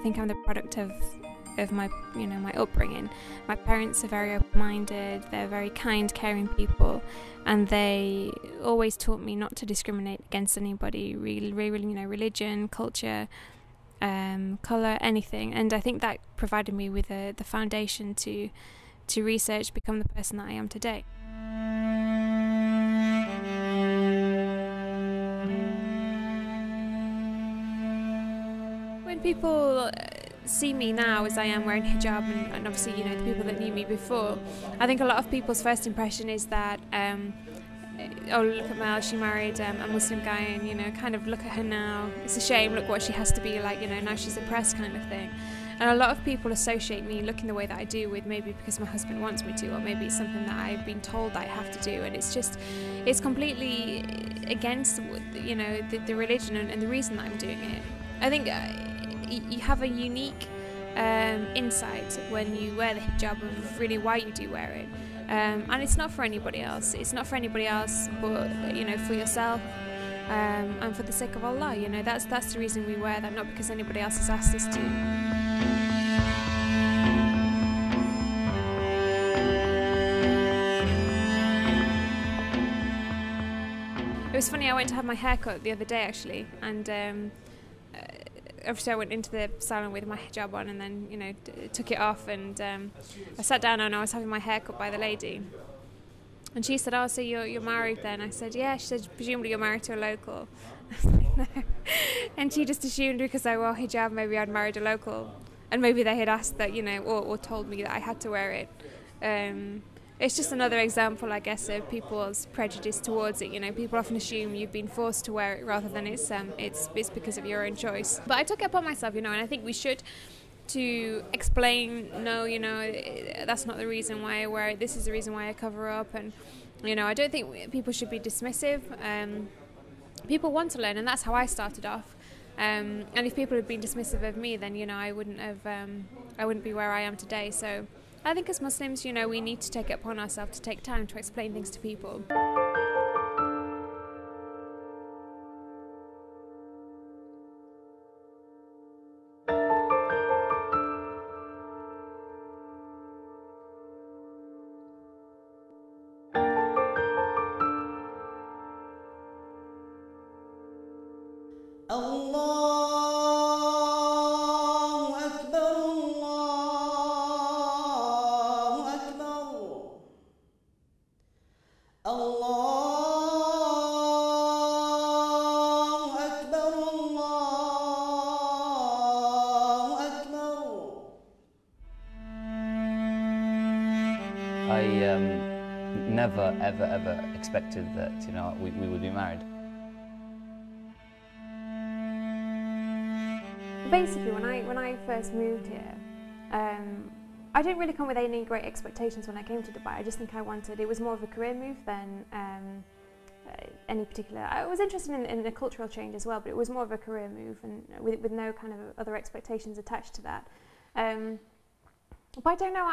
think I'm the product of my, my upbringing. My parents are very open-minded, they're very kind, caring people, and they always taught me not to discriminate against anybody, really, religion, culture, colour, anything. And I think that provided me with the foundation to research, become the person that I am today. When people see me now as I am wearing hijab, and obviously the people that knew me before, I think a lot of people's first impression is that oh, look at Mel, she married a Muslim guy, and kind of look at her now, it's a shame, look what she has to be like, now she's oppressed, kind of thing. And a lot of people associate me looking the way that I do with maybe because my husband wants me to, or maybe it's something that I've been told that I have to do, and it's completely against the religion and the reason that I'm doing it. I think you have a unique insight when you wear the hijab of really why you do wear it, and it's not for anybody else. It's not for anybody else, but for yourself, and for the sake of Allah. That's the reason we wear that, not because anybody else has asked us to. It was funny. I went to have my hair cut the other day actually, and obviously I went into the salon with my hijab on, and then took it off, and I sat down and I was having my hair cut by the lady, and she said, "Oh, so you're married then?" I said, "Yeah." She said, "Presumably you're married to a local." I was like, "No," and she just assumed because I wore hijab maybe I'd married a local, and maybe they had asked that or told me that I had to wear it. It's just another example, I guess, of people's prejudice towards it. People often assume you've been forced to wear it rather than it's because of your own choice. But I took it upon myself, and I think we should to explain, no, that's not the reason why I wear it. This is the reason why I cover up, and I don't think people should be dismissive. People want to learn, and that's how I started off. And if people had been dismissive of me, then I wouldn't be where I am today. So I think as Muslims, we need to take it upon ourselves to take time to explain things to people. I never, ever expected that, we would be married. Basically, when I first moved here, I didn't really come with any great expectations when I came to Dubai. I just think it was more of a career move than any particular. I was interested in the cultural change as well, but it was more of a career move, and with no kind of other expectations attached to that. But I don't know.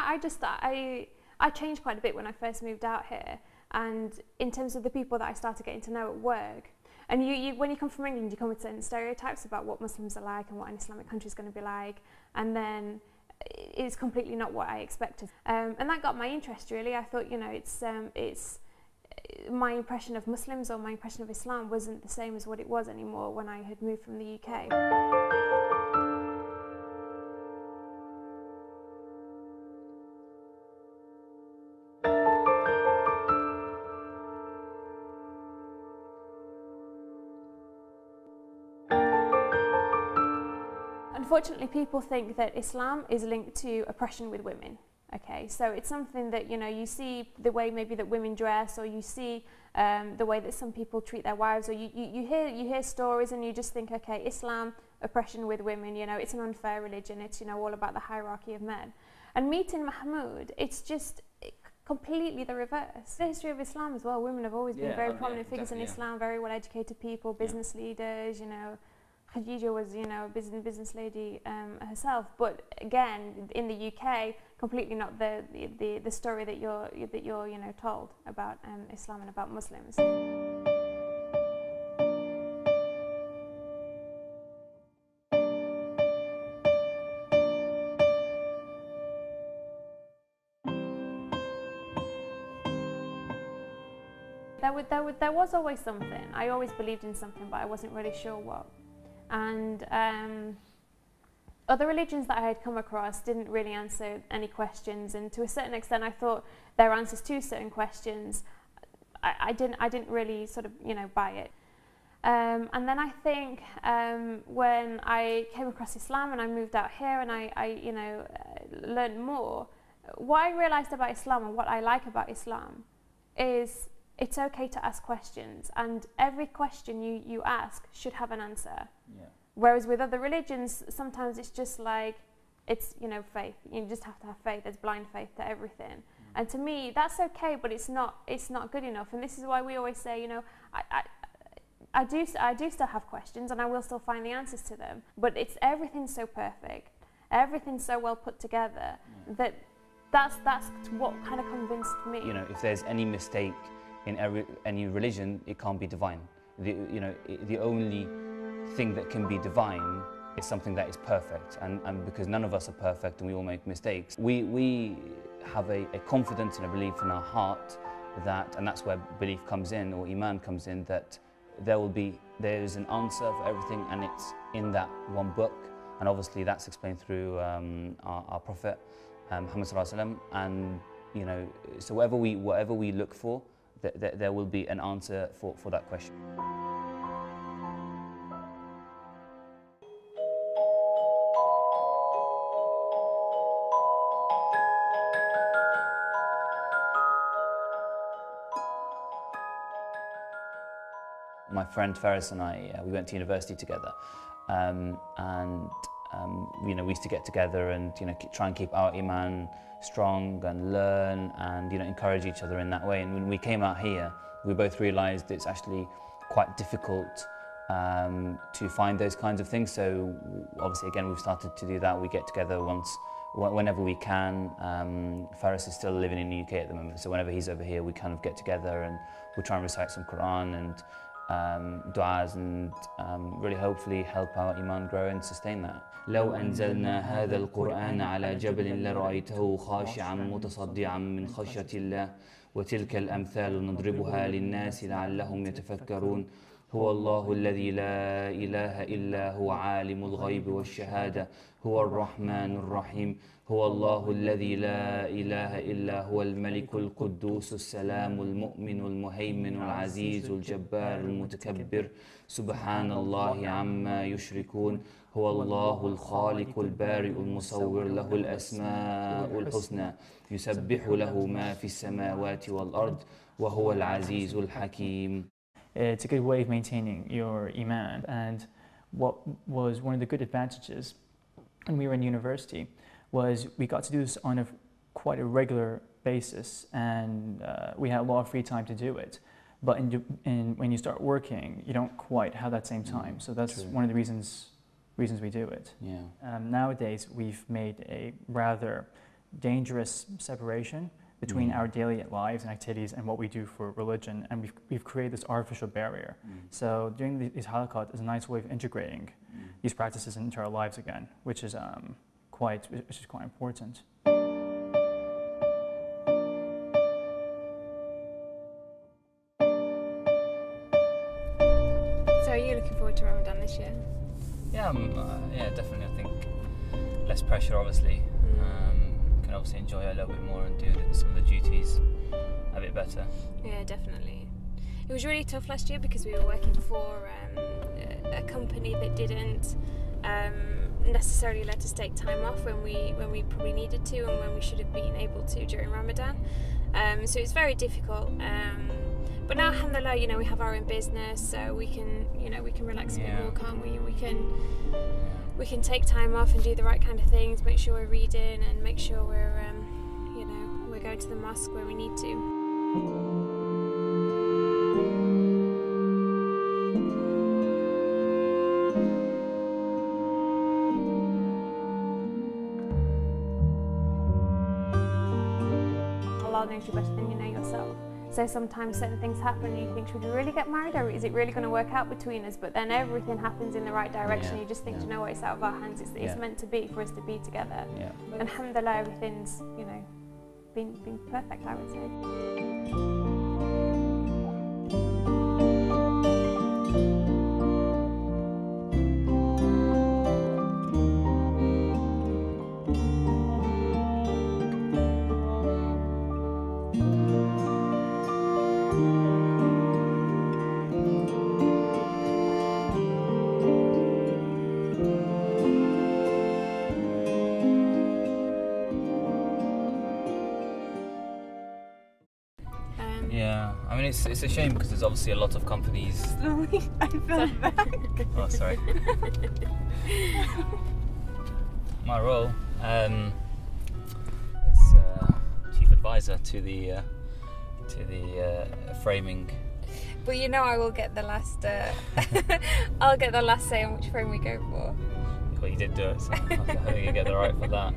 I changed quite a bit when I first moved out here, and in terms of the people that I started getting to know at work. And when you come from England, you come with certain stereotypes about what Muslims are like and what an Islamic country is going to be like, and then it's completely not what I expected. And that got my interest, really. I thought, it's my impression of Muslims or my impression of Islam wasn't the same as what it was anymore when I had moved from the UK. Unfortunately, people think that Islam is linked to oppression with women. Okay, so it's something that you see the way maybe that women dress, or you see the way that some people treat their wives, or you hear stories and you just think, okay, Islam, oppression with women. It's an unfair religion. It's all about the hierarchy of men. And meeting Mahmoud, it's just completely the reverse. The history of Islam as well. Women have always been very prominent figures in Islam, very well educated people, business leaders. Khadija was, a business lady herself, but again, in the UK, completely not the story that you're told about Islam and about Muslims. There was always something. I always believed in something, but I wasn't really sure what. And other religions that I had come across didn't really answer any questions, and to a certain extent I thought their answers to certain questions, I didn't really sort of, buy it. And then I think when I came across Islam and I moved out here and I learned more, what I realised about Islam and what I like about Islam is it's okay to ask questions, and every question you ask should have an answer. Yeah. Whereas with other religions, sometimes it's just like, it's, faith. You just have to have faith. There's blind faith to everything. And to me, that's okay, but it's not good enough. And this is why we always say, I do still have questions, and I will still find the answers to them. But everything's so perfect, everything's so well put together that's what kind of convinced me. If there's any mistake in any religion, it can't be divine. The only thing that can be divine is something that is perfect, and because none of us are perfect and we all make mistakes, we have a confidence and a belief in our heart and that's where belief comes in, or iman comes in, that there is an answer for everything, and it's in that one book, and obviously that's explained through our Prophet Muhammad sallallahu alaihi wasallam, and so whatever we look for, there will be an answer for that question. My friend Faris and I, we went to university together, and we used to get together and try and keep our iman strong and learn and encourage each other in that way. And when we came out here, we both realised it's actually quite difficult to find those kinds of things. So obviously, again, we've started to do that. We get together whenever we can. Faris is still living in the UK at the moment, so whenever he's over here, we kind of get together and we try and recite some Quran and du'as, and really hopefully help our iman grow and sustain that. لو أنزلنا هذا القرآن على جبل لرأيته خاشعا متصدعا من خشية الله وتلك الأمثال نضربها للناس لعلهم يتفكرون هو الله الذي لا إله إلا هو عالم الغيب والشهادة هو الرحمن الرحيم هو الله الذي لا إله إلا هو الملك القدوس السلام المؤمن المهيمن العزيز الجبار المتكبر سبحان الله عما يشركون هو الله الخالق البارئ المصور له الأسماء الحسنى يسبح له ما في السماوات والأرض وهو العزيز الحكيم. It's a good way of maintaining your iman, and what was one of the good advantages when we were in university was we got to do this on quite a regular basis, and we had a lot of free time to do it. But when you start working, you don't quite have that same time. So that's one of the reasons we do it. Yeah. Nowadays, we've made a rather dangerous separation between our daily lives and activities and what we do for religion, and we've created this artificial barrier. So doing these halaqat is a nice way of integrating these practices into our lives again, which is quite important. So are you looking forward to Ramadan this year? Yeah, yeah, definitely. I think less pressure, obviously. Can obviously enjoy it a little bit more and do some of the duties a bit better. Yeah, definitely. It was really tough last year because we were working for a company that didn't necessarily let us take time off when we probably needed to and when we should have been able to during Ramadan. So it's very difficult. But now, alhamdulillah, we have our own business, so we can relax a bit more, can't we? We can take time off and do the right kind of things, make sure we're reading and make sure we're going to the mosque where we need to. Allah knows you better than you know yourself. So sometimes certain things happen and you think, should we really get married, or is it really going to work out between us? But then everything happens in the right direction. You just think, you know what, it's out of our hands. It's meant to be for us to be together. And alhamdulillah, everything's been perfect, I would say. it's a shame because there's obviously a lot of companies. Sorry, I fell back. Oh, sorry. My role is chief advisor to the framing. But you know, I will get the last. I'll get the last say on which frame we go for. Well, you did do it, so I think you get the right for that.